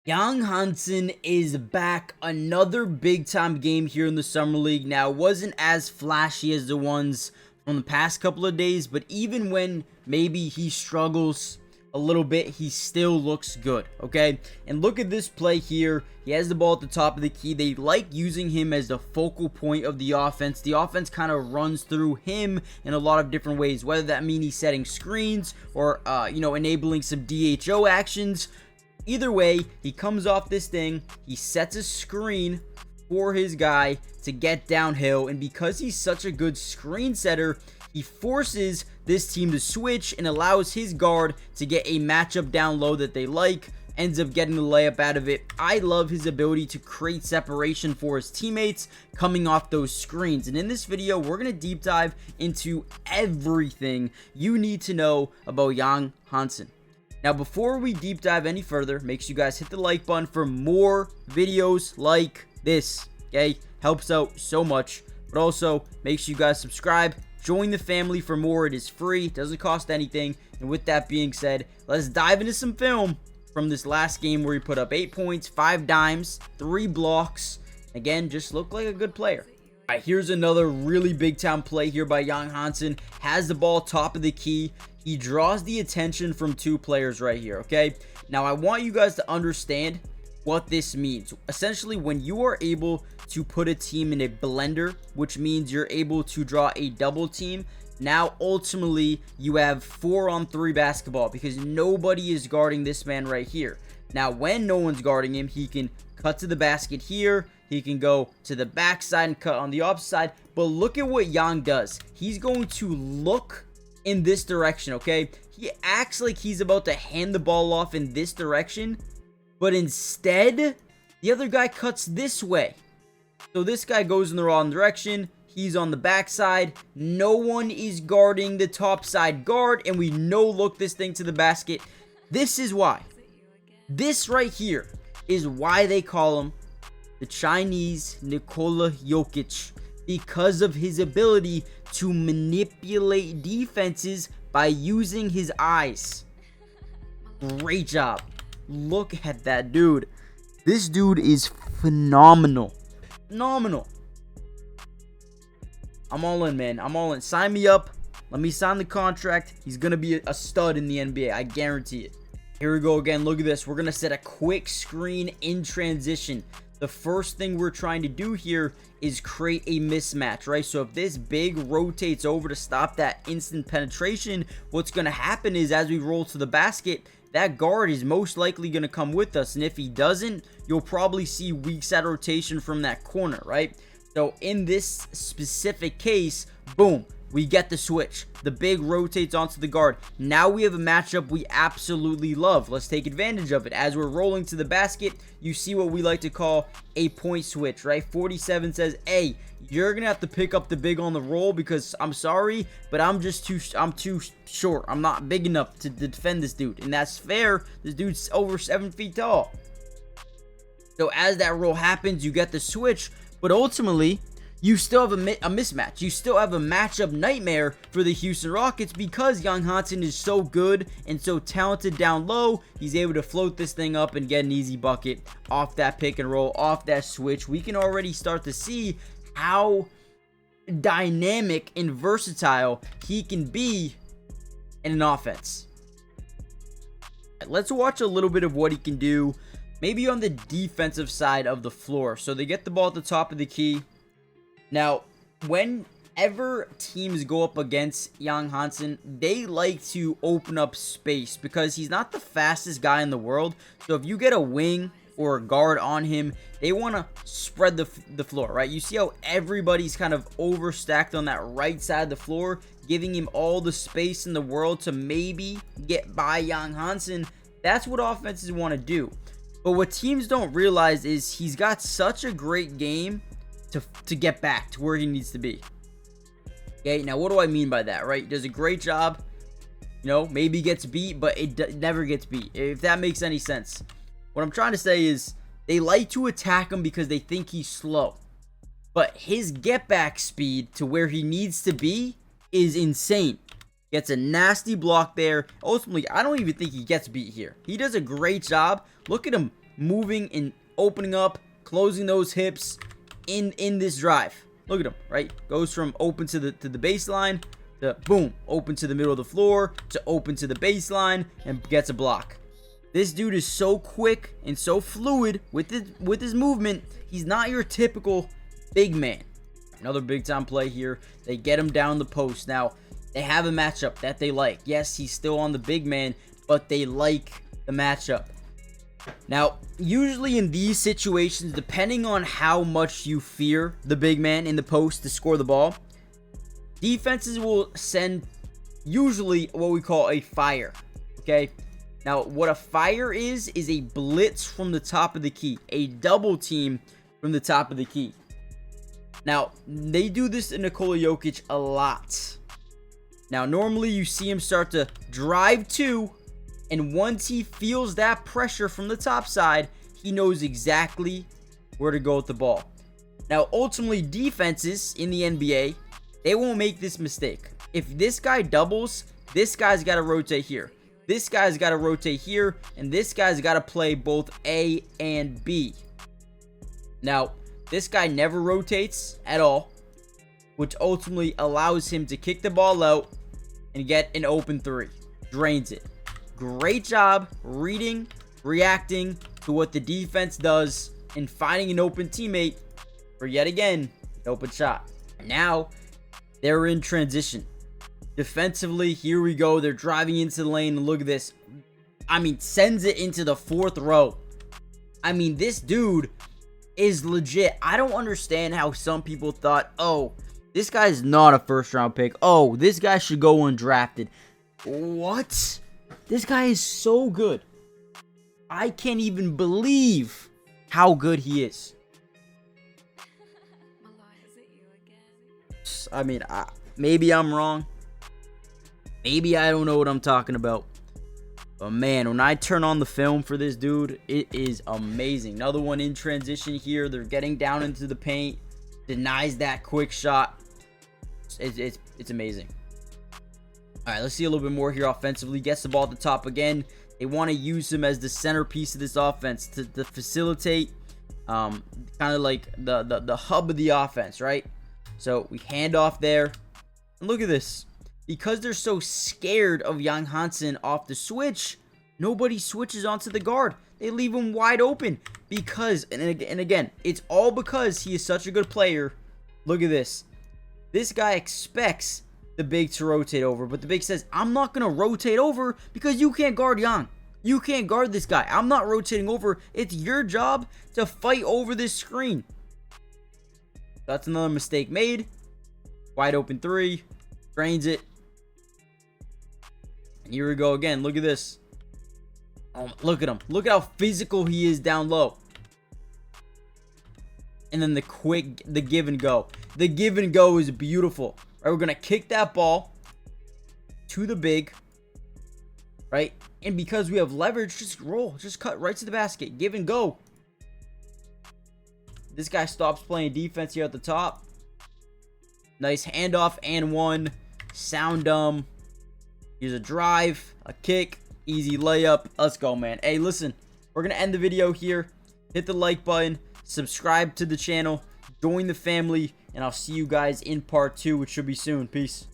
Young Hansen is back. Another big time game here in the Summer League. Now, it wasn't as flashy as the ones from the past couple of days, but even when maybe he struggles a little bit, he still looks good, okay? And look at this play here. He has the ball at the top of the key. They like using him as the focal point of the offense. The offense kind of runs through him in a lot of different ways, whether that means he's setting screens or, enabling some DHO actions. Either way, he comes off this thing, he sets a screen for his guy to get downhill, and because he's such a good screen setter, he forces this team to switch and allows his guard to get a matchup down low that they like, ends up getting the layup out of it. I love his ability to create separation for his teammates coming off those screens, and in this video, we're going to deep dive into everything you need to know about Young Hansen. Now, before we deep dive any further, make sure you guys hit the like button for more videos like this, okay? Helps out so much. But also, make sure you guys subscribe, join the family for more. It is free, doesn't cost anything. And with that being said, let's dive into some film from this last game where he put up 8 points, 5 dimes, 3 blocks. Again, just looked like a good player. All right, here's another really big time play here by Young Hansen. Has the ball top of the key. He draws the attention from 2 players right here, okay? Now, I want you guys to understand what this means. Essentially, when you are able to put a team in a blender, which means you're able to draw a double team, now ultimately you have 4-on-3 basketball because nobody is guarding this man right here. Now, when no one's guarding him, he can cut to the basket here. He can go to the backside and cut on the opposite side. But look at what Yang does. He's going to look in this direction, okay? He acts like he's about to hand the ball off in this direction, but instead, the other guy cuts this way. So this guy goes in the wrong direction. He's on the backside. No one is guarding the top side guard, and we no-look this thing to the basket. This is why. This right here is why they call him the Chinese Nikola Jokic, because of his ability to manipulate defenses by using his eyes. Great job. Look at that dude. This dude is phenomenal. Phenomenal. I'm all in, man. I'm all in. Sign me up. Let me sign the contract. He's going to be a stud in the NBA. I guarantee it. Here we go again. Look at this. We're going to set a quick screen in transition. The first thing we're trying to do here is create a mismatch, right? So if this big rotates over to stop that instant penetration, what's going to happen is as we roll to the basket, that guard is most likely going to come with us. And if he doesn't, you'll probably see weak side rotation from that corner, right? So in this specific case, boom, we get the switch. The big rotates onto the guard. Now we have a matchup we absolutely love. Let's take advantage of it. As we're rolling to the basket, you see what we like to call a point switch, right? 47 says, hey, you're going to have to pick up the big on the roll because I'm sorry, but I'm too short. I'm not big enough to defend this dude. And that's fair. This dude's over 7 feet tall. So as that roll happens, you get the switch, but ultimately, you still have a mismatch. You still have a matchup nightmare for the Houston Rockets because Young Hansen is so good and so talented down low. He's able to float this thing up and get an easy bucket off that pick and roll, off that switch. We can already start to see how dynamic and versatile he can be in an offense. Let's watch a little bit of what he can do, maybe on the defensive side of the floor. So they get the ball at the top of the key. Now, whenever teams go up against Young Hansen, they like to open up space because he's not the fastest guy in the world. So if you get a wing or a guard on him, they want to spread the floor, right? You see how everybody's kind of overstacked on that right side of the floor, giving him all the space in the world to maybe get by Young Hansen. That's what offenses want to do. But what teams don't realize is he's got such a great game to get back to where he needs to be. Okay, now what do I mean by that, right? He does a great job. You know, maybe gets beat, but it never gets beat, if that makes any sense. What I'm trying to say is they like to attack him because they think he's slow. But his get back speed to where he needs to be is insane. Gets a nasty block there. Ultimately, I don't even think he gets beat here. He does a great job. Look at him moving and opening up, closing those hips in this drive. Look at him, right? Goes from open to the baseline to boom, open to the middle of the floor to open to the baseline and gets a block. This dude is so quick and so fluid with his movement. He's not your typical big man. Another big time play here. They get him down the post. Now, they have a matchup that they like. Yes, he's still on the big man, but they like the matchup. Now, usually in these situations, depending on how much you fear the big man in the post to score the ball, defenses will send usually what we call a fire. Okay? Now, what a fire is a blitz from the top of the key. A double team from the top of the key. Now, they do this to Nikola Jokic a lot. Now, normally you see him start to drive to, and once he feels that pressure from the top side, he knows exactly where to go with the ball. Now, ultimately, defenses in the NBA, they won't make this mistake. If this guy doubles, this guy's got to rotate here. This guy's got to rotate here, and this guy's got to play both A and B. Now, this guy never rotates at all, which ultimately allows him to kick the ball out and get an open three. Drains it. Great job reading, reacting to what the defense does, and finding an open teammate for yet again an open shot. Now, they're in transition. Defensively, here we go. They're driving into the lane. And look at this. I mean, sends it into the fourth row. I mean, this dude is legit. I don't understand how some people thought, oh, this guy's not a first round pick. Oh, this guy should go undrafted. What? This guy is so good. I can't even believe how good he is. I mean, maybe I'm wrong. Maybe I don't know what I'm talking about. But man, when I turn on the film for this dude, it is amazing. Another one in transition here. They're getting down into the paint. Denies that quick shot. It's amazing. All right, let's see a little bit more here offensively. Gets the ball at the top again. They want to use him as the centerpiece of this offense to facilitate kind of like the hub of the offense, right? So we hand off there. And look at this. Because they're so scared of young Hansen off the switch, nobody switches onto the guard. They leave him wide open. Because, and again, it's all because he is such a good player. Look at this. This guy expects the big to rotate over, but the big says, I'm not going to rotate over because you can't guard Young. You can't guard this guy. I'm not rotating over. It's your job to fight over this screen. That's another mistake made. Wide open three. Drains it. And here we go again. Look at this. Oh, look at him. Look at how physical he is down low. And then the give and go. The give and go is beautiful. Right, we're going to kick that ball to the big. Right? And because we have leverage, just roll. Just cut right to the basket. Give and go. This guy stops playing defense here at the top. Nice handoff and one. Sound dumb. Here's a drive. A kick. Easy layup. Let's go, man. Hey, listen. We're going to end the video here. Hit the like button. Subscribe to the channel. Join the family. And I'll see you guys in part 2, which should be soon. Peace.